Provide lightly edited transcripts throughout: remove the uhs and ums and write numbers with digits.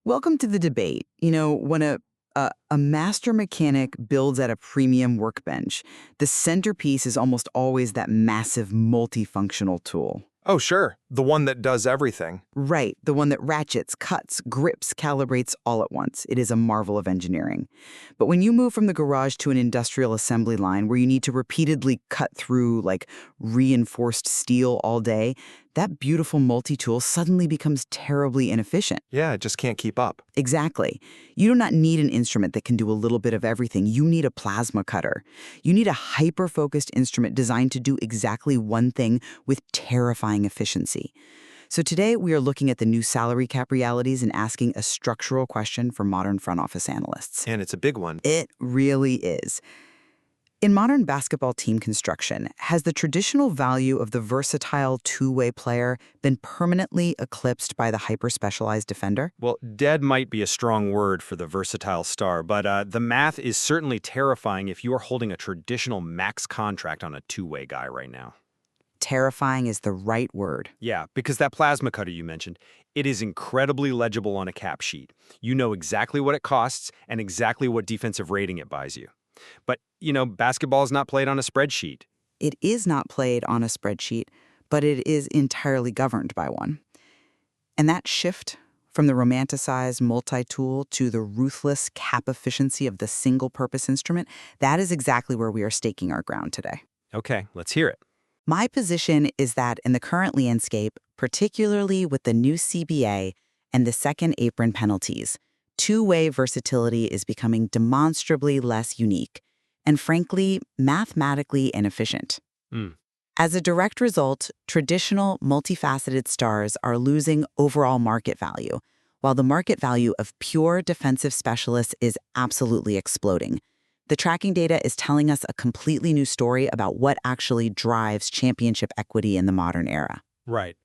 Welcome to the debate. When a master mechanic builds at a premium workbench, the centerpiece is almost always that massive multifunctional tool. Oh, sure. The one that does everything. Right, the one that ratchets, cuts, grips, calibrates all at once. It is a marvel of engineering. But when you move from the garage to an industrial assembly line where you need to repeatedly cut through like reinforced steel all day, that beautiful multi-tool suddenly becomes terribly inefficient. Yeah, it just can't keep up. Exactly. You do not need an instrument that can do a little bit of everything. You need a plasma cutter. You need a hyper-focused instrument designed to do exactly one thing with terrifying efficiency. So today we are looking at the new salary cap realities and asking a structural question for modern front office analysts. And it's a big one. It really is. In modern basketball team construction, has the traditional value of the versatile two-way player been permanently eclipsed by the hyper-specialized defender? Well, dead might be a strong word for the versatile star, but the math is certainly terrifying if you are holding a traditional max contract on a two-way guy right now. Terrifying is the right word. Yeah, because that plasma cutter you mentioned, it is incredibly legible on a cap sheet. You know exactly what it costs and exactly what defensive rating it buys you. But, basketball is not played on a spreadsheet. It is not played on a spreadsheet, but it is entirely governed by one. And that shift from the romanticized multi-tool to the ruthless cap efficiency of the single-purpose instrument, that is exactly where we are staking our ground today. Okay, let's hear it. My position is that in the current landscape, particularly with the new CBA and the second apron penalties, two-way versatility is becoming demonstrably less unique and, frankly, mathematically inefficient. As a direct result, traditional multifaceted stars are losing overall market value, while the market value of pure defensive specialists is absolutely exploding. The tracking data is telling us a completely new story about what actually drives championship equity in the modern era. Right.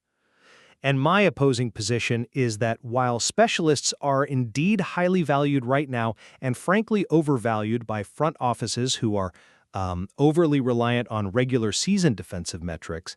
And my opposing position is that while specialists are indeed highly valued right now and frankly overvalued by front offices who are overly reliant on regular season defensive metrics,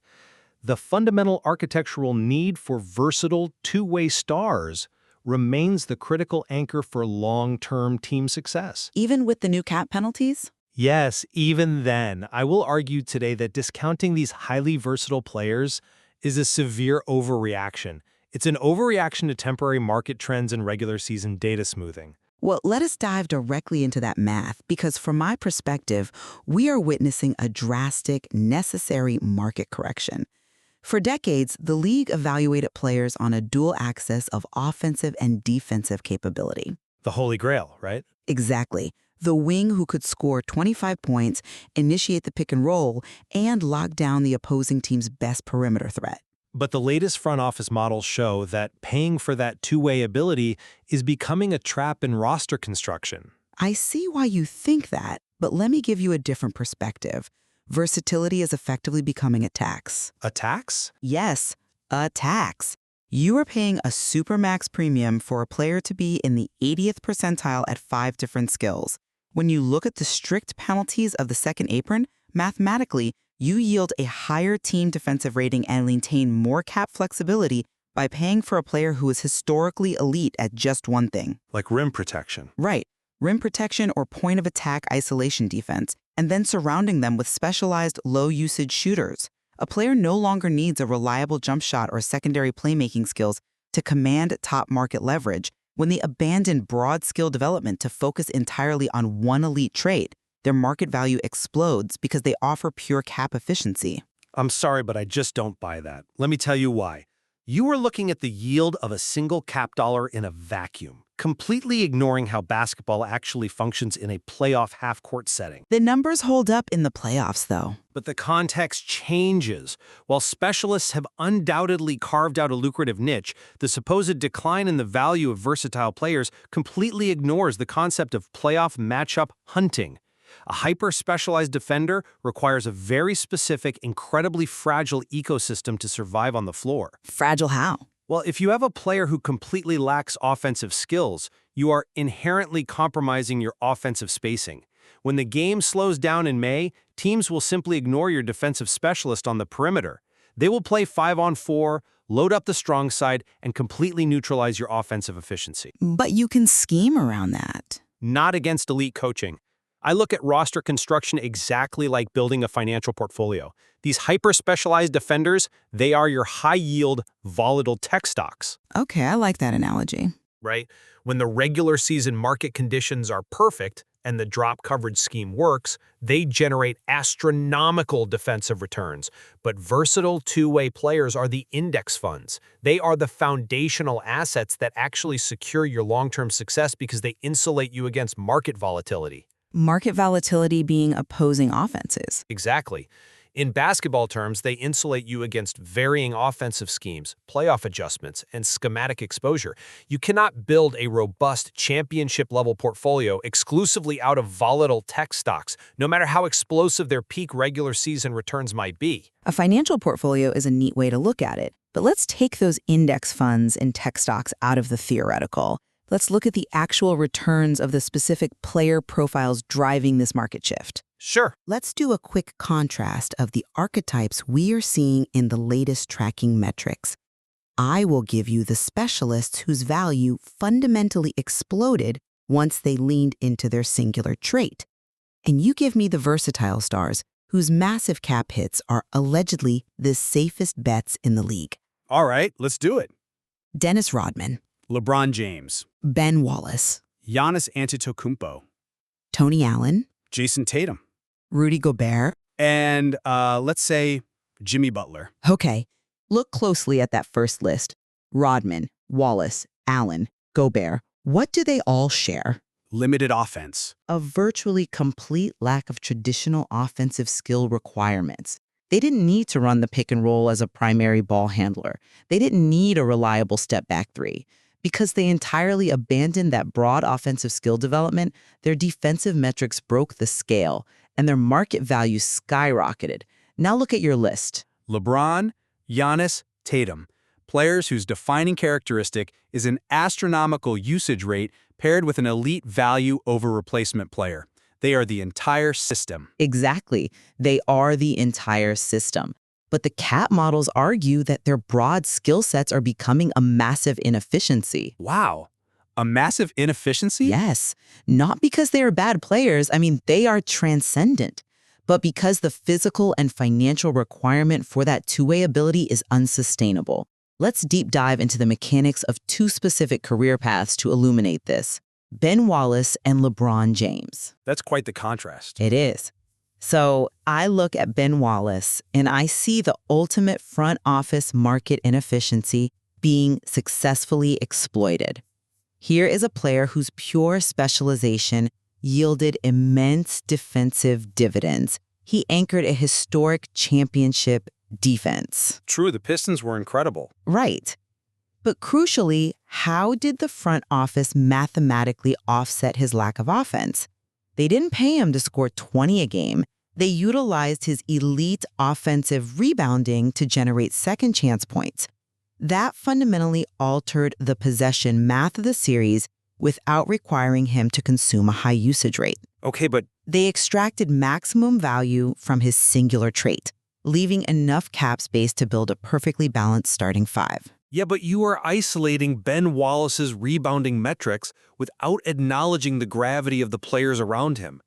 the fundamental architectural need for versatile two-way stars remains the critical anchor for long-term team success. Even with the new cap penalties? Yes, even then, I will argue today that discounting these highly versatile players is a severe overreaction. It's an overreaction to temporary market trends and regular season data smoothing. Well, let us dive directly into that math, because from my perspective, we are witnessing a drastic, necessary market correction. For decades, the league evaluated players on a dual axis of offensive and defensive capability. The Holy Grail, right? Exactly. The wing who could score 25 points, initiate the pick and roll, and lock down the opposing team's best perimeter threat. But the latest front office models show that paying for that two-way ability is becoming a trap in roster construction. I see why you think that, but let me give you a different perspective. Versatility is effectively becoming a tax. A tax? Yes, a tax. You are paying a supermax premium for a player to be in the 80th percentile at 5 different skills. When you look at the strict penalties of the second apron, mathematically, you yield a higher team defensive rating and maintain more cap flexibility by paying for a player who is historically elite at just one thing. Like rim protection. Right. Rim protection or point of attack isolation defense, and then surrounding them with specialized low-usage shooters. A player no longer needs a reliable jump shot or secondary playmaking skills to command top market leverage. When they abandon broad skill development to focus entirely on one elite trait, their market value explodes because they offer pure cap efficiency. I'm sorry, but I just don't buy that. Let me tell you why. You are looking at the yield of a single cap dollar in a vacuum, completely ignoring how basketball actually functions in a playoff half-court setting. The numbers hold up in the playoffs, though. But the context changes. While specialists have undoubtedly carved out a lucrative niche, the supposed decline in the value of versatile players completely ignores the concept of playoff matchup hunting. A hyper-specialized defender requires a very specific, incredibly fragile ecosystem to survive on the floor. Fragile how? Well, if you have a player who completely lacks offensive skills, you are inherently compromising your offensive spacing. When the game slows down in May, teams will simply ignore your defensive specialist on the perimeter. They will play 5-on-4, load up the strong side, and completely neutralize your offensive efficiency. But you can scheme around that. Not against elite coaching. I look at roster construction exactly like building a financial portfolio. These hyper-specialized defenders, they are your high-yield, volatile tech stocks. Okay, I like that analogy. Right? When the regular season market conditions are perfect and the drop coverage scheme works, they generate astronomical defensive returns. But versatile two-way players are the index funds. They are the foundational assets that actually secure your long-term success because they insulate you against market volatility. Market volatility being opposing offenses. Exactly. In basketball terms, they insulate you against varying offensive schemes, playoff adjustments, and schematic exposure. You cannot build a robust championship-level portfolio exclusively out of volatile tech stocks, no matter how explosive their peak regular season returns might be. A financial portfolio is a neat way to look at it, but let's take those index funds and tech stocks out of the theoretical. Let's look at the actual returns of the specific player profiles driving this market shift. Sure. Let's do a quick contrast of the archetypes we are seeing in the latest tracking metrics. I will give you the specialists whose value fundamentally exploded once they leaned into their singular trait. And you give me the versatile stars whose massive cap hits are allegedly the safest bets in the league. All right, let's do it. Dennis Rodman, LeBron James, Ben Wallace, Giannis Antetokounmpo, Tony Allen, Jason Tatum, Rudy Gobert. and let's say Jimmy Butler. Okay, look closely at that first list. Rodman, Wallace, Allen, Gobert. What do they all share? Limited offense. A virtually complete lack of traditional offensive skill requirements. They didn't need to run the pick and roll as a primary ball handler. They didn't need a reliable step-back three. Because they entirely abandoned that broad offensive skill development, their defensive metrics broke the scale, and their market value skyrocketed. Now look at your list. LeBron, Giannis, Tatum. Players whose defining characteristic is an astronomical usage rate paired with an elite value over replacement player. They are the entire system. Exactly. They are the entire system. But the CAP models argue that their broad skill sets are becoming a massive inefficiency. Wow. A massive inefficiency? Yes, not because they are bad players. I mean, they are transcendent. But because the physical and financial requirement for that two-way ability is unsustainable. Let's deep dive into the mechanics of two specific career paths to illuminate this. Ben Wallace and LeBron James. That's quite the contrast. It is. So I look at Ben Wallace and I see the ultimate front office market inefficiency being successfully exploited. Here is a player whose pure specialization yielded immense defensive dividends. He anchored a historic championship defense. True, the Pistons were incredible. Right. But crucially, how did the front office mathematically offset his lack of offense? They didn't pay him to score 20 a game. They utilized his elite offensive rebounding to generate second chance points. That fundamentally altered the possession math of the series without requiring him to consume a high usage rate. Okay, but They extracted maximum value from his singular trait, leaving enough cap space to build a perfectly balanced starting five. yeah, but you are isolating Ben Wallace's rebounding metrics without acknowledging the gravity of the players around him.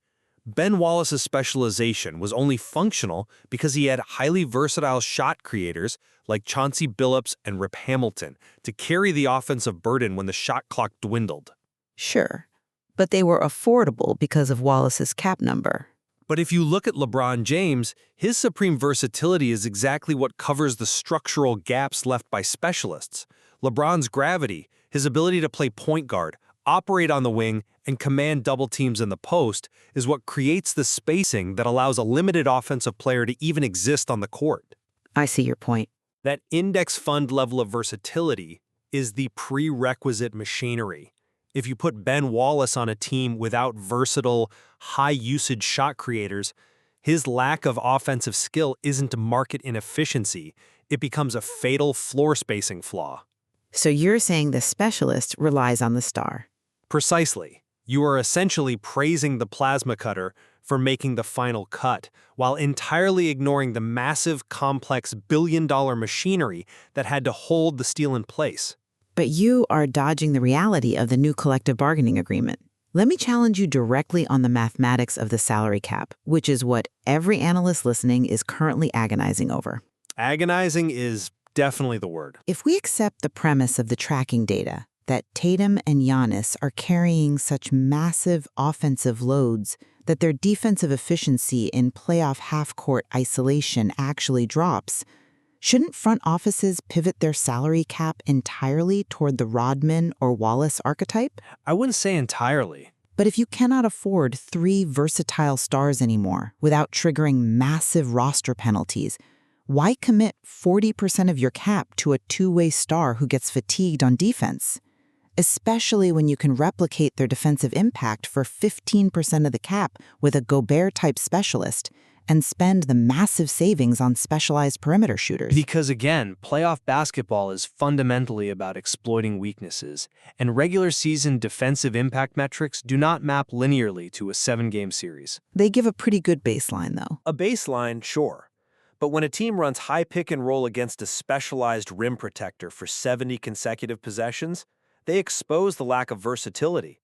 Ben Wallace's specialization was only functional because he had highly versatile shot creators like Chauncey Billups and Rip Hamilton to carry the offensive burden when the shot clock dwindled. Sure, but they were affordable because of Wallace's cap number. But if you look at LeBron James, his supreme versatility is exactly what covers the structural gaps left by specialists. LeBron's gravity, his ability to play point guard, operate on the wing, and command double teams in the post is what creates the spacing that allows a limited offensive player to even exist on the court. I see your point. That index fund level of versatility is the prerequisite machinery. If you put Ben Wallace on a team without versatile, high-usage shot creators, his lack of offensive skill isn't market inefficiency. It becomes a fatal floor spacing flaw. So you're saying the specialist relies on the star. Precisely. You are essentially praising the plasma cutter for making the final cut, while entirely ignoring the massive, complex billion-dollar machinery that had to hold the steel in place. But you are dodging the reality of the new collective bargaining agreement. Let me challenge you directly on the mathematics of the salary cap, which is what every analyst listening is currently agonizing over. Agonizing is definitely the word. If we accept the premise of the tracking data, that Tatum and Giannis are carrying such massive offensive loads that their defensive efficiency in playoff half-court isolation actually drops, shouldn't front offices pivot their salary cap entirely toward the Rodman or Wallace archetype? I wouldn't say entirely. But if you cannot afford 3 versatile stars anymore without triggering massive roster penalties, why commit 40% of your cap to a two-way star who gets fatigued on defense? Especially when you can replicate their defensive impact for 15% of the cap with a Gobert-type specialist and spend the massive savings on specialized perimeter shooters. Because again, playoff basketball is fundamentally about exploiting weaknesses, and regular season defensive impact metrics do not map linearly to a 7-game series. They give a pretty good baseline, though. A baseline, sure. But when a team runs high pick and roll against a specialized rim protector for 70 consecutive possessions, they expose the lack of versatility.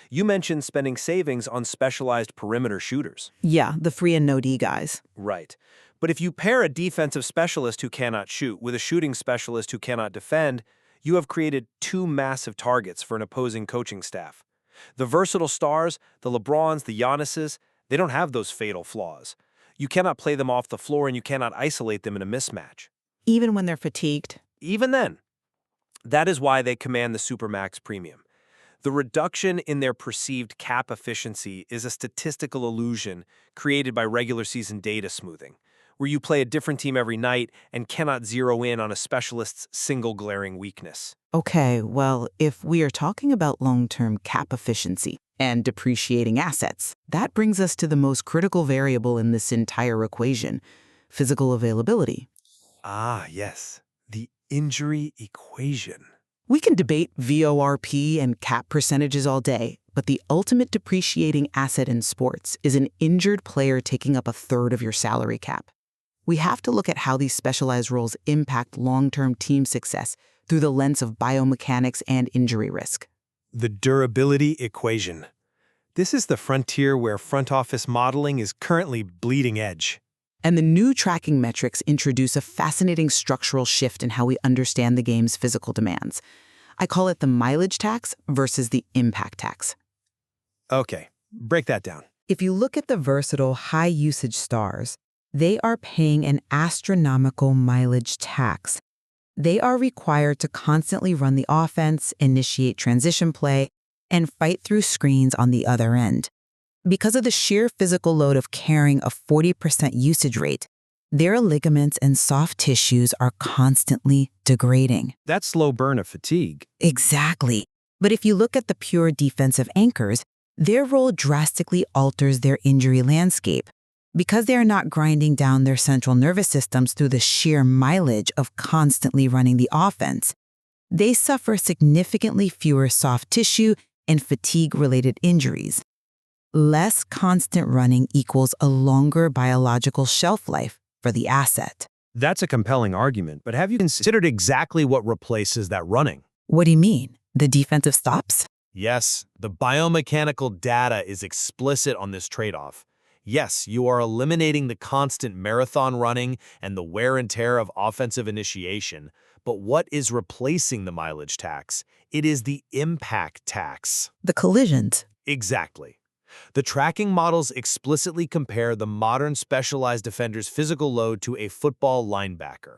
You mentioned spending savings on specialized perimeter shooters. Yeah, the free and no D guys. Right. But if you pair a defensive specialist who cannot shoot with a shooting specialist who cannot defend, you have created 2 massive targets for an opposing coaching staff. The versatile stars, the LeBrons, the Giannis's, they don't have those fatal flaws. You cannot play them off the floor and you cannot isolate them in a mismatch. Even when they're fatigued. Even then. That is why they command the Supermax premium. The reduction in their perceived cap efficiency is a statistical illusion created by regular season data smoothing, where you play a different team every night and cannot zero in on a specialist's single glaring weakness. Okay, well, if we are talking about long-term cap efficiency and depreciating assets, that brings us to the most critical variable in this entire equation, physical availability. Ah, yes. The injury equation. We can debate VORP and cap percentages all day, but the ultimate depreciating asset in sports is an injured player taking up a third of your salary cap. We have to look at how these specialized roles impact long-term team success through the lens of biomechanics and injury risk. The durability equation. This is the frontier where front office modeling is currently bleeding edge. And the new tracking metrics introduce a fascinating structural shift in how we understand the game's physical demands. I call it the mileage tax versus the impact tax. Okay, break that down. If you look at the versatile, high-usage stars, they are paying an astronomical mileage tax. They are required to constantly run the offense, initiate transition play, and fight through screens on the other end. Because of the sheer physical load of carrying a 40% usage rate, their ligaments and soft tissues are constantly degrading. That's slow burn of fatigue. Exactly. But if you look at the pure defensive anchors, their role drastically alters their injury landscape. Because they are not grinding down their central nervous systems through the sheer mileage of constantly running the offense, they suffer significantly fewer soft tissue and fatigue-related injuries. Less constant running equals a longer biological shelf life for the asset. That's a compelling argument, but have you considered exactly what replaces that running? What do you mean? The defensive stops? Yes, the biomechanical data is explicit on this trade-off. Yes, you are eliminating the constant marathon running and the wear and tear of offensive initiation, but what is replacing the mileage tax? It is the impact tax. The collisions. Exactly. The tracking models explicitly compare the modern specialized defender's physical load to a football linebacker.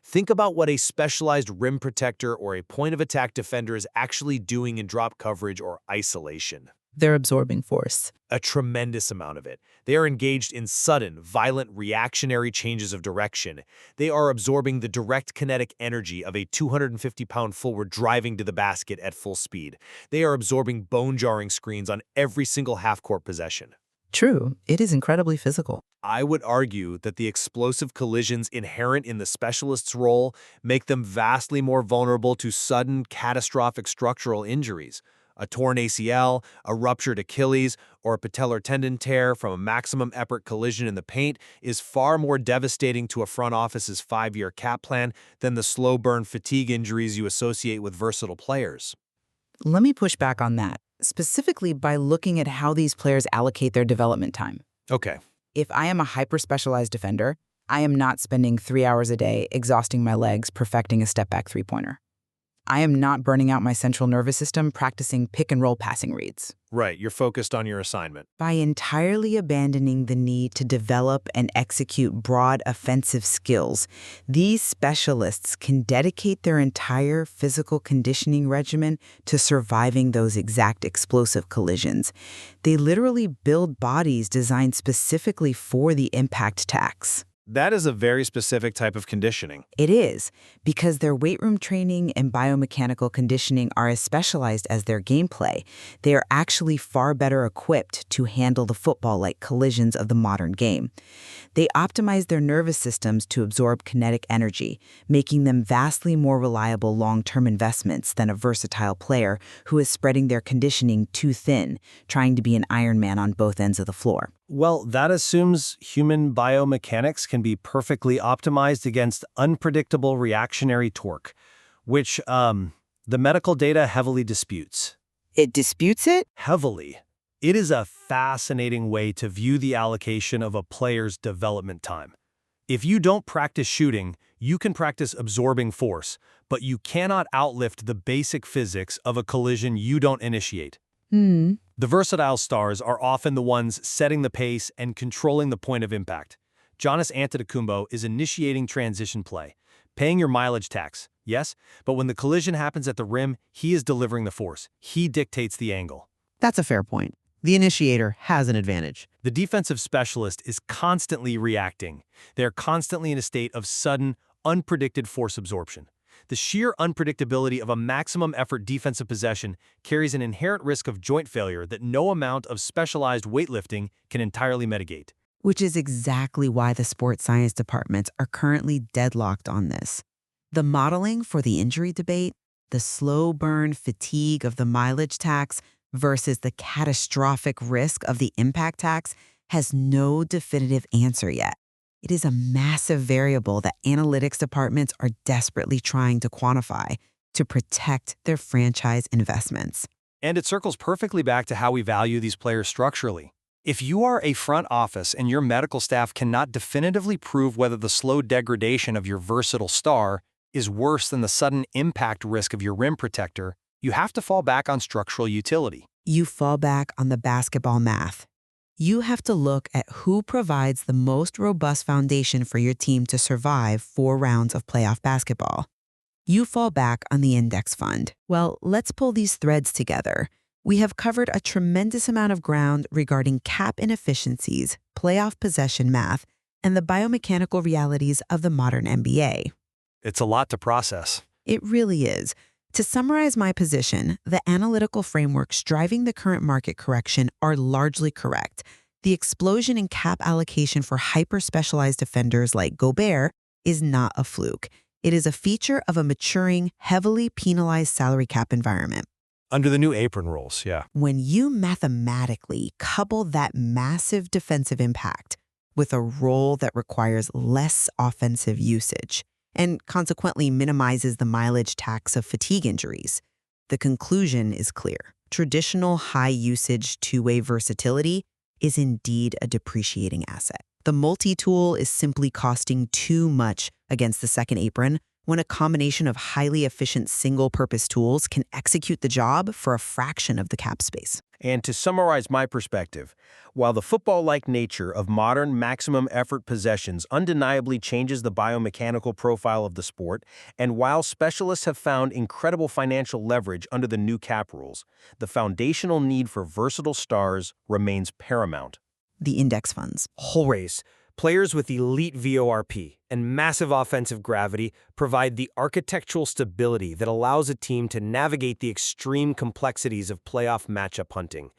Think about what a specialized rim protector or a point-of-attack defender is actually doing in drop coverage or isolation. They're absorbing force. A tremendous amount of it. They are engaged in sudden, violent, reactionary changes of direction. They are absorbing the direct kinetic energy of a 250-pound forward driving to the basket at full speed. They are absorbing bone-jarring screens on every single half-court possession. True, it is incredibly physical. I would argue that the explosive collisions inherent in the specialist's role make them vastly more vulnerable to sudden, catastrophic structural injuries. A torn ACL, a ruptured Achilles, or a patellar tendon tear from a maximum effort collision in the paint is far more devastating to a front office's 5-year cap plan than the slow burn fatigue injuries you associate with versatile players. Let me push back on that, specifically by looking at how these players allocate their development time. Okay. If I am a hyper-specialized defender, I am not spending 3 hours a day exhausting my legs perfecting a step-back three-pointer. I am not burning out my central nervous system practicing pick-and-roll passing reads. Right, you're focused on your assignment. By entirely abandoning the need to develop and execute broad offensive skills, these specialists can dedicate their entire physical conditioning regimen to surviving those exact explosive collisions. They literally build bodies designed specifically for the impact tax. That is a very specific type of conditioning. It is, because their weight room training and biomechanical conditioning are as specialized as their gameplay. They are actually far better equipped to handle the football-like collisions of the modern game. They optimize their nervous systems to absorb kinetic energy, making them vastly more reliable long-term investments than a versatile player who is spreading their conditioning too thin, trying to be an Iron Man on both ends of the floor. Well, that assumes human biomechanics can be perfectly optimized against unpredictable reactionary torque, which the medical data heavily disputes. It disputes it? Heavily. It is a fascinating way to view the allocation of a player's development time. If you don't practice shooting, you can practice absorbing force, but you cannot outlift the basic physics of a collision you don't initiate. The versatile stars are often the ones setting the pace and controlling the point of impact. Giannis Antetokounmpo is initiating transition play, paying your mileage tax, yes, but when the collision happens at the rim, he is delivering the force. He dictates the angle. That's a fair point. The initiator has an advantage. The defensive specialist is constantly reacting. They're constantly in a state of sudden, unpredicted force absorption. The sheer unpredictability of a maximum effort defensive possession carries an inherent risk of joint failure that no amount of specialized weightlifting can entirely mitigate. Which is exactly why the sports science departments are currently deadlocked on this. The modeling for the injury debate, the slow burn fatigue of the mileage tax versus the catastrophic risk of the impact tax, has no definitive answer yet. It is a massive variable that analytics departments are desperately trying to quantify to protect their franchise investments. And it circles perfectly back to how we value these players structurally. If you are a front office and your medical staff cannot definitively prove whether the slow degradation of your versatile star is worse than the sudden impact risk of your rim protector, you have to fall back on structural utility. You fall back on the basketball math. You have to look at who provides the most robust foundation for your team to survive 4 rounds of playoff basketball. You fall back on the index fund. Well, let's pull these threads together. We have covered a tremendous amount of ground regarding cap inefficiencies, playoff possession math, and the biomechanical realities of the modern NBA. It's a lot to process. It really is. To summarize my position, the analytical frameworks driving the current market correction are largely correct. The explosion in cap allocation for hyper-specialized defenders like Gobert is not a fluke. It is a feature of a maturing, heavily penalized salary cap environment. Under the new apron rules, yeah. When you mathematically couple that massive defensive impact with a role that requires less offensive usage, and consequently minimizes the mileage tax of fatigue injuries, the conclusion is clear. Traditional high-usage two-way versatility is indeed a depreciating asset. The multi-tool is simply costing too much against the second apron when a combination of highly efficient single-purpose tools can execute the job for a fraction of the cap space. And to summarize my perspective, while the football-like nature of modern maximum effort possessions undeniably changes the biomechanical profile of the sport, and while specialists have found incredible financial leverage under the new cap rules, the foundational need for versatile stars remains paramount. The index funds. Whole race. Players with elite VORP and massive offensive gravity provide the architectural stability that allows a team to navigate the extreme complexities of playoff matchup hunting.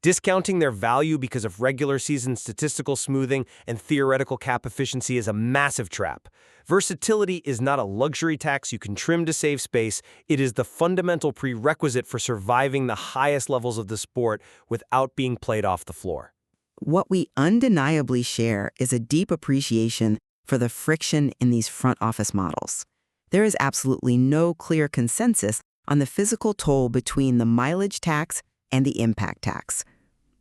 Discounting their value because of regular season statistical smoothing and theoretical cap efficiency is a massive trap. Versatility is not a luxury tax you can trim to save space. It is the fundamental prerequisite for surviving the highest levels of the sport without being played off the floor. What we undeniably share is a deep appreciation for the friction in these front office models. There is absolutely no clear consensus on the physical toll between the mileage tax and the impact tax.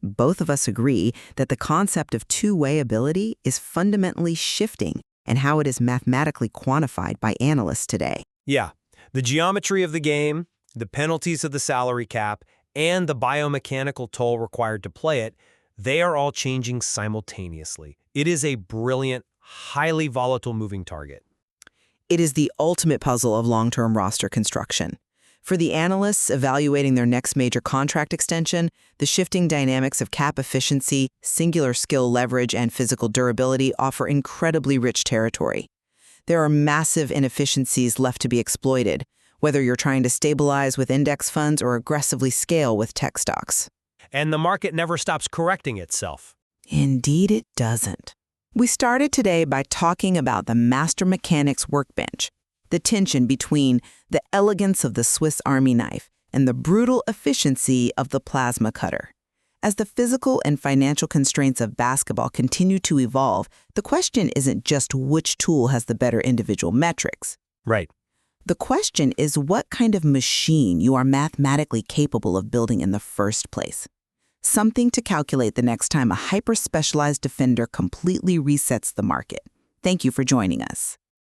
Both of us agree that the concept of two-way ability is fundamentally shifting in how it is mathematically quantified by analysts today. Yeah, the geometry of the game, the penalties of the salary cap, and the biomechanical toll required to play it, they are all changing simultaneously. It is a brilliant, highly volatile moving target. It is the ultimate puzzle of long-term roster construction. For the analysts evaluating their next major contract extension, the shifting dynamics of cap efficiency, singular skill leverage, and physical durability offer incredibly rich territory. There are massive inefficiencies left to be exploited, whether you're trying to stabilize with index funds or aggressively scale with tech stocks. And the market never stops correcting itself. Indeed it doesn't. We started today by talking about the master mechanics workbench, the tension between the elegance of the Swiss Army knife and the brutal efficiency of the plasma cutter. As the physical and financial constraints of basketball continue to evolve, the question isn't just which tool has the better individual metrics. Right. The question is what kind of machine you are mathematically capable of building in the first place. Something to calculate the next time a hyper-specialized defender completely resets the market. Thank you for joining us.